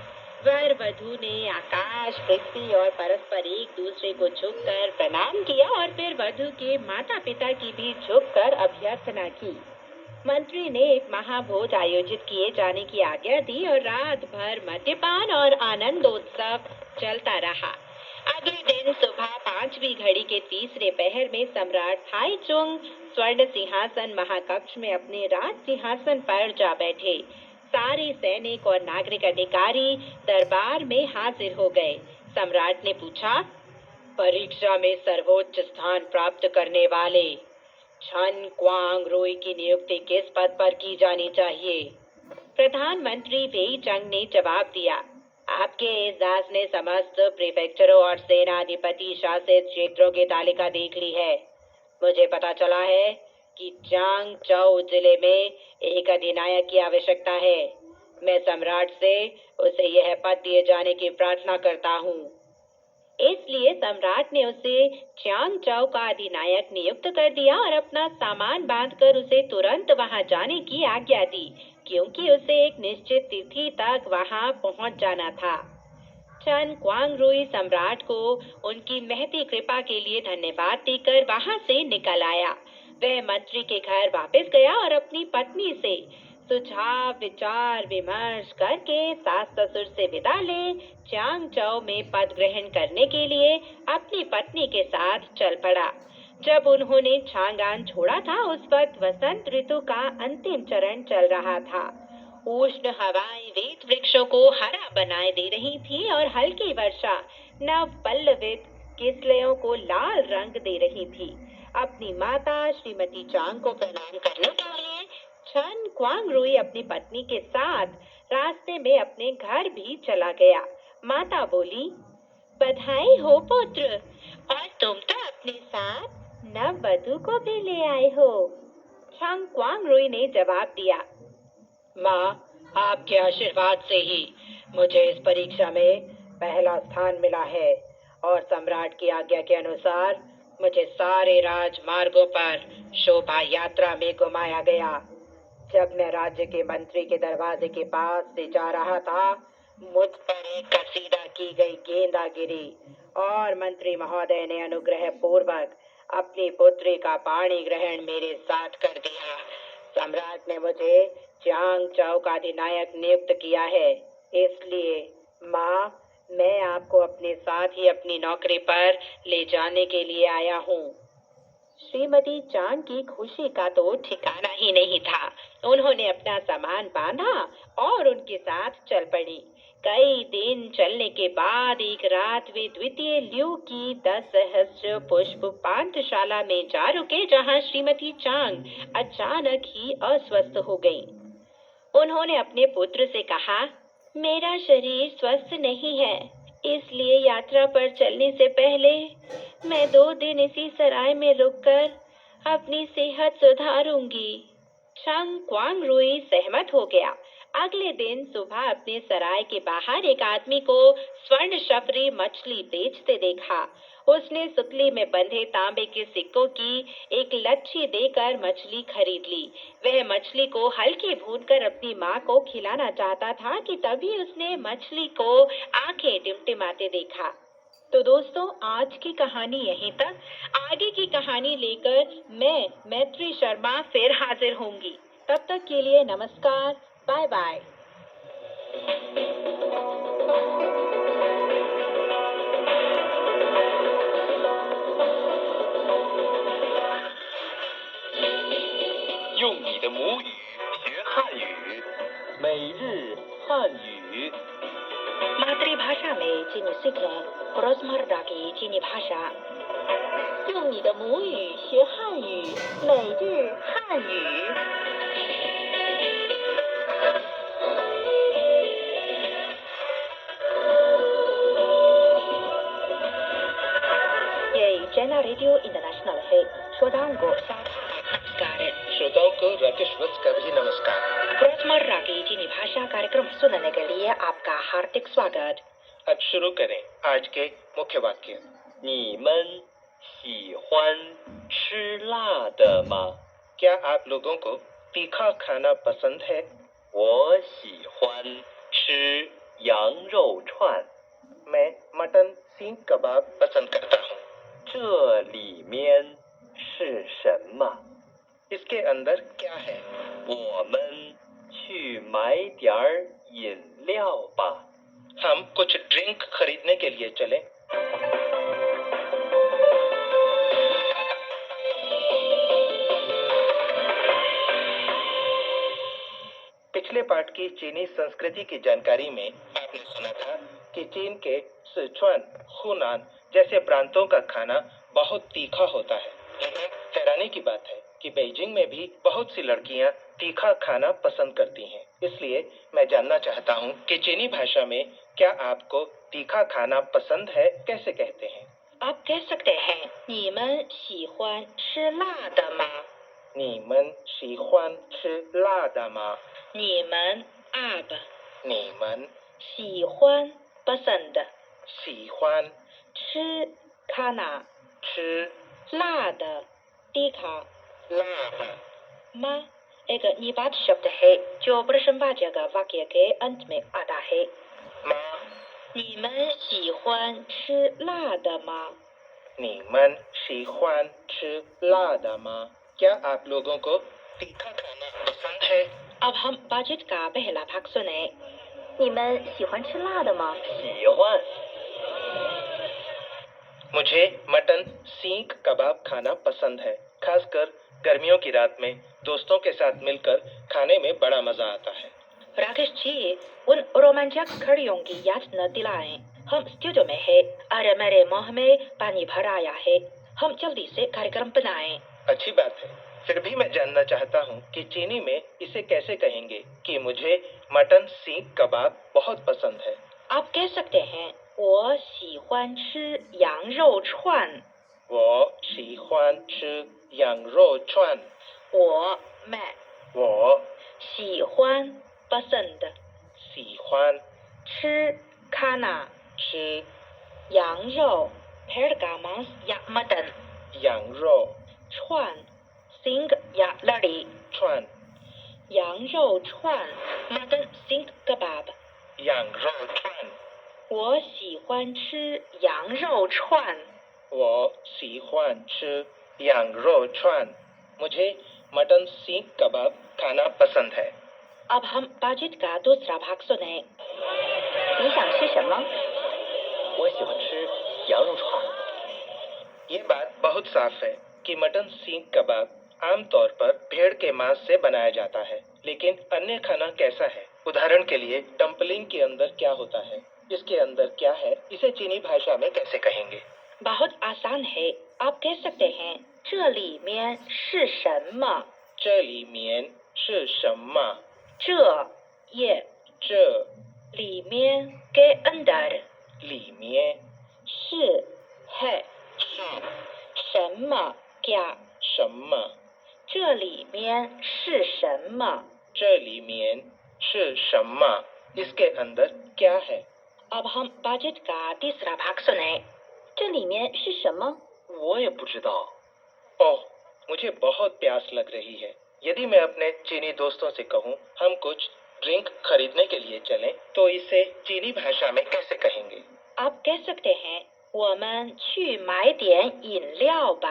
वर वधू ने आकाश, पृथ्वी और परस्पर एक दूसरे को झुककर प्रणाम किया और फिर वधू के माता पिता की भी झुककर अभ्यर्थना की। मंत्री ने एक महाभोज आयोजित किए जाने की आज्ञा दी और रात भर मद्यपान और आनंदोत्सव चलता रहा। अगले दिन सुबह 5वीं घड़ी के तीसरे पहर में सम्राट थाईचुंग स्वर्ण सिंहासन महाकक्ष में अपने राज सिंहासन पर जा बैठे। सारे सैनिक और नागरिक अधिकारी दरबार में हाजिर हो गए। सम्राट ने पूछा, परीक्षा में सर्वोच्च स्थान प्राप्त करने वाले चन क्वांग रुई की नियुक्ति किस पद पर की जानी चाहिए? प्रधानमंत्री वेई चंग ने जवाब दिया, आपके इस दास ने समस्त प्रीफेक्चरों और सेनाधिपति शासित क्षेत्रों की तालिका देख ली है। मुझे पता चला है कि चांग चौ जिले में एक अधिनायक की आवश्यकता है। मैं सम्राट से उसे यह पद दिए जाने की प्रार्थना करता हूँ। इसलिए सम्राट ने उसे चांग चौ का अधिनायक नियुक्त कर दिया और अपना सामान बांधकर उसे तुरंत वहां जाने की आज्ञा दी, क्योंकि उसे एक निश्चित तिथि तक वहां पहुंच जाना था। चन क्वांग रुई सम्राट को उनकी महती कृपा के लिए धन्यवाद देकर वहां से निकल आया। वह मंत्री के घर वापस गया और अपनी पत्नी से सुझाव विचार विमर्श करके सास ससुर से विदा ले चांग चौ में पद ग्रहण करने के लिए अपनी पत्नी के साथ चल पड़ा। जब उन्होंने छांगान छोड़ा था, उस वक्त वसंत ऋतु का अंतिम चरण चल रहा था। उष्ण हवाएं वेत वृक्षों को हरा बनाए दे रही थी और हल्की वर्षा नव पल्लवित किस्लयों को लाल रंग दे रही थी। अपनी माता श्रीमती चांग को प्रणाम करने के लिए चन क्वांग रुई अपनी पत्नी के साथ रास्ते में अपने घर भी चला गया। माता बोली, बधाई हो पुत्र, और तुम तो अपने साथ नव वधू को भी ले आए हो। चन क्वांग रुई ने जवाब दिया, माँ, आपके आशीर्वाद से ही मुझे इस परीक्षा में पहला स्थान मिला है और सम्राट की आज्ञा के अनुसार मुझे सारे राजमार्गों पर शोभा यात्रा में घुमाया गया। जब मैं राज्य के मंत्री के दरवाजे के पास से जा रहा था, मुझ पर एक कसीदा की गई गेंदा गिरी और मंत्री महोदय ने अनुग्रह पूर्वक अपनी पुत्री का पाणी ग्रहण मेरे साथ कर दिया। सम्राट ने मुझे चांग चौ का अधिनायक नियुक्त किया है। इसलिए माँ, मैं आपको अपने साथ ही अपनी नौकरी पर ले जाने के लिए आया हूँ। श्रीमती चांग की खुशी का तो ठिकाना ही नहीं था। उन्होंने अपना सामान बांधा और उनके साथ चल पड़ी। कई दिन चलने के बाद एक रात वे द्वितीय ल्यू की 10 सहस्त्र पुष्प पांथशाला में जा रुके, जहाँ श्रीमती चांग अचानक ही अस्वस्थ हो गईं। उन्होंने अपने पुत्र से कहा, मेरा शरीर स्वस्थ नहीं है, इसलिए यात्रा पर चलने से पहले मैं 2 दिन इसी सराय में रुककर अपनी सेहत सुधारूंगी। चंग क्वांग रुई सहमत हो गया। अगले दिन सुबह अपने सराय के बाहर एक आदमी को स्वर्ण शफरी मछली बेचते देखा। उसने सुतली में बंधे तांबे के सिक्कों की एक लच्छी देकर मछली खरीद ली। वह मछली को हल्की भूनकर अपनी माँ को खिलाना चाहता था कि तभी उसने मछली को आंखें टिमटिमाते देखा। तो दोस्तों, आज की कहानी यहीं तक। आगे की कहानी लेकर मैं मैत्री शर्मा फिर हाजिर होंगी। तब तक के लिए नमस्कार, बाय बाय। 用你的母语学汉语，每日汉语。 मातृभाषा में चीनी सीखना रोजमर्रा की चीनी भाषा। 用你的母语学汉语，每日汉语。ये चैना रेडियो इंटरनेशनल है। श्रोताओं को नमस्कार। श्रोताओं को राकेश वत्स का भी नमस्कार। रोजमर्रा की चीनी भाषा कार्यक्रम सुनने के लिए आपका हार्दिक स्वागत। अब शुरू करें आज के मुख्य वाक्य। 你们喜欢吃辣的吗? क्या आप लोगों को तीखा खाना पसंद है? 我喜欢吃羊肉串。मैं मटन सीख कबाब पसंद करता हूँ। 这里面是什么? इसके अंदर क्या है? 我们去买点儿饮料吧。हम कुछ ड्रिंक खरीदने के लिए चलें। पिछले पाठ की चीनी संस्कृति की जानकारी में आपने सुना था कि चीन के सिचुआन, हुनान जैसे प्रांतों का खाना बहुत तीखा होता है। लेकिन हैरानी की बात है कि बीजिंग में भी बहुत सी लड़कियां तीखा खाना पसंद करती हैं। इसलिए मैं जानना चाहता हूं कि चीनी भाषा में क्या आपको तीखा खाना पसंद है कैसे कहते हैं? आप कह सकते हैं 你们喜欢吃辣的吗? 你们喜欢吃辣的吗? 你们 आप 你们喜欢 पसंद 喜欢 吃 खाना 吃辣的 तीखा 辣的 मा एक निपात शब्द है जो प्रश्नवाचक वाक्य के अंत में आता है। 吗? 你们喜欢吃辣的吗? 你们喜欢吃辣的吗? क्या आप लोगों को तीखा खाना पसंद है? अब हम बातचीत का पहला भाग सुने। 你们喜欢吃辣的吗? 喜欢 मुझे मटन सीख कबाब खाना पसंद है। खासकर गर्मियों की रात में दोस्तों के साथ मिलकर खाने में बड़ा मजा आता है। राकेश जी, उन रोमांचक घड़ियों की याद न दिलाएं। हम स्टूडियो में है और मेरे मुंह में पानी भर आया है। हम जल्दी से कार्यक्रम बनाएं। अच्छी बात है। फिर भी मैं जानना चाहता हूँ कि चीनी में इसे कैसे कहेंगे कि मुझे मटन सीख कबाब बहुत पसंद है। आप कह सकते हैं 我喜欢吃羊肉串。我喜欢吃羊肉串。我 मैं 我喜欢 पसंद 喜欢吃 खाना 吃羊肉 भेड़ का मांस या मटन 羊肉串 सिंग या लड़ी 串羊肉串 मटन सिंग कबाब 羊肉串我喜欢吃羊肉串我喜欢吃羊肉串 मुझे मटन सीख कबाब खाना पसंद है। अब हम बातचीत का दूसरा भाग सुने। 你想吃什么? 我喜欢吃羊肉串 ये बात बहुत साफ है कि मटन सीख कबाब आमतौर पर भेड़ के मांस से बनाया जाता है। लेकिन अन्य खाना कैसा है? उदाहरण के लिए डम्पलिंग के अंदर क्या होता है? इसके अंदर क्या है? इसे चीनी भाषा में कैसे कहेंगे? बहुत आसान है। आप कह सकते हैं 这里面是什么? 这里面是什么? 这 ये 这里面 के अंदर 里面是है 是什么 क्या 什么？这里面是什么这里面是什么？इसके अंदर क्या है? अब हम बजट का तीसरा भाग सुने 这里面是什么我也不知道。ओह, मुझे बहुत प्यास लग रही है। यदि मैं अपने चीनी दोस्तों से कहूँ हम कुछ ड्रिंक खरीदने के लिए चलें, तो इसे चीनी भाषा में कैसे कहेंगे? आप कह सकते हैं 我们去买点饮料吧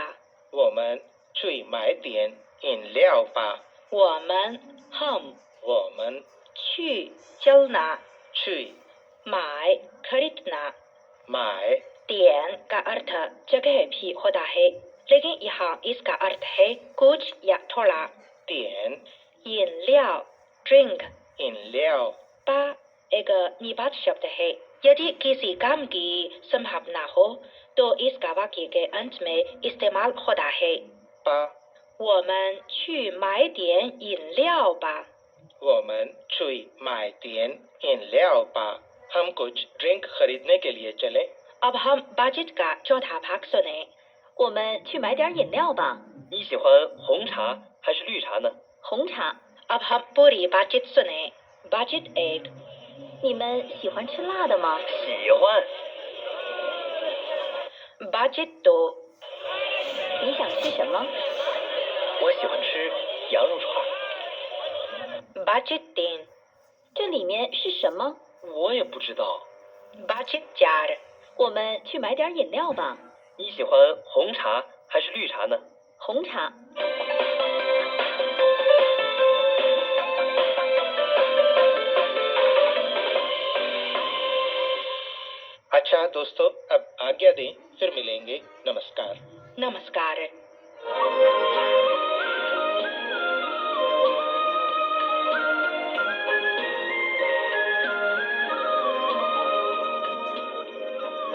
我们去买点饮料吧。我们 हम 我们去 चलना 去 买 खरीदना 买 点 का अर्थ जगह भी होता है लेकिन यहाँ इसका अर्थ है कुछ या थोड़ा 点饮料 drink 饮料 पा एक निपात शब्द है यदि किसी काम की संभावना हो तो इसका वाक्य के अंत में इस्तेमाल होता है 吧。我们去买点饮料吧我们去买点饮料吧。हम कुछ ड्रिंक खरीदने के लिए चलें। अब हम बजट का चौथा भाग सुने 我们去买点饮料吧你喜欢红茶还是绿茶呢？红茶 अब हम पूरी बातचीत सुने बजट एक 你们喜欢吃辣的吗喜欢。 बजट दो 你想吃什么我喜欢吃羊肉串。 बजट तीन 这里面是什么我也不知道。 बजट चार 我们去买点饮料吧你喜欢红茶还是绿茶呢？红茶 अच्छा दोस्तों, अब आज्ञा दें, फिर मिलेंगे। नमस्कार। नमस्कार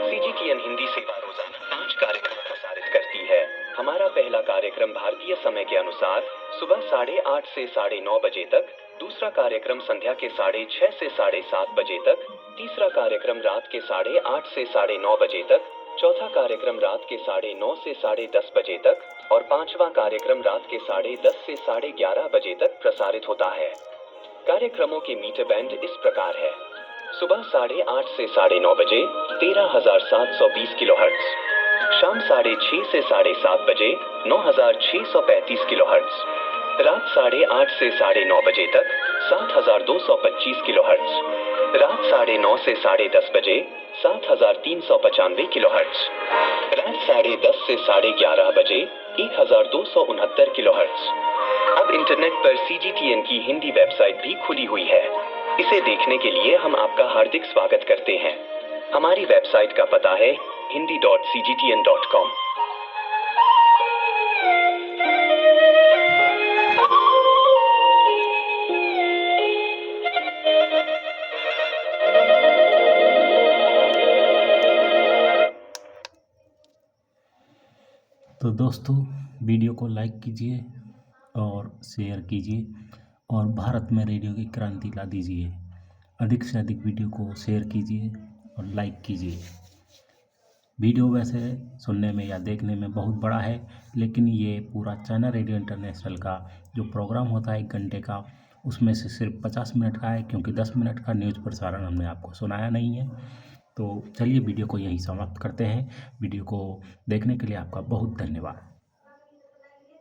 सीजीटीएन हिंदी सेवा रोजाना 5 कार्यक्रम प्रसारित करती है। हमारा पहला कार्यक्रम भारतीय समय के अनुसार सुबह 8:30 से 9:30 बजे तक, दूसरा कार्यक्रम संध्या के 6:30 से 7:30 बजे तक, तीसरा कार्यक्रम रात के 8:30 से 9:30 बजे तक, चौथा कार्यक्रम रात के 9:30 से 10:30 बजे तक और पांचवा कार्यक्रम रात के 10:30 से 11:30 बजे तक प्रसारित होता है। कार्यक्रमों के मीटर बैंड इस प्रकार है: सुबह 8:30 से 9:30 बजे 13,720 किलोहर्ट्ज, शाम 6:30 से 7:30 बजे 9,635 किलोहर्ट्ज, रात 8:30 से 9:30 बजे तक 7,225 किलोहर्ट्ज, रात 9:30 से 10:30 बजे 7,395 किलोहर्ट्ज, रात 10:30 से 11:30 बजे 1,269 किलोहर्ट्ज। अब इंटरनेट पर सीजीटीएन की हिंदी वेबसाइट भी खुली हुई है। इसे देखने के लिए हम आपका हार्दिक स्वागत करते हैं। हमारी वेबसाइट का पता है hindi.cgtn.com। तो दोस्तों, वीडियो को लाइक कीजिए और शेयर कीजिए और भारत में रेडियो की क्रांति ला दीजिए। अधिक से अधिक वीडियो को शेयर कीजिए और लाइक कीजिए। वीडियो वैसे सुनने में या देखने में बहुत बड़ा है, लेकिन ये पूरा चाइना रेडियो इंटरनेशनल का जो प्रोग्राम होता है 1 घंटे का, उसमें से सिर्फ 50 मिनट का है, क्योंकि 10 मिनट का न्यूज़ प्रसारण हमने आपको सुनाया नहीं है। तो चलिए वीडियो को यहीं समाप्त करते हैं। वीडियो को देखने के लिए आपका बहुत धन्यवाद।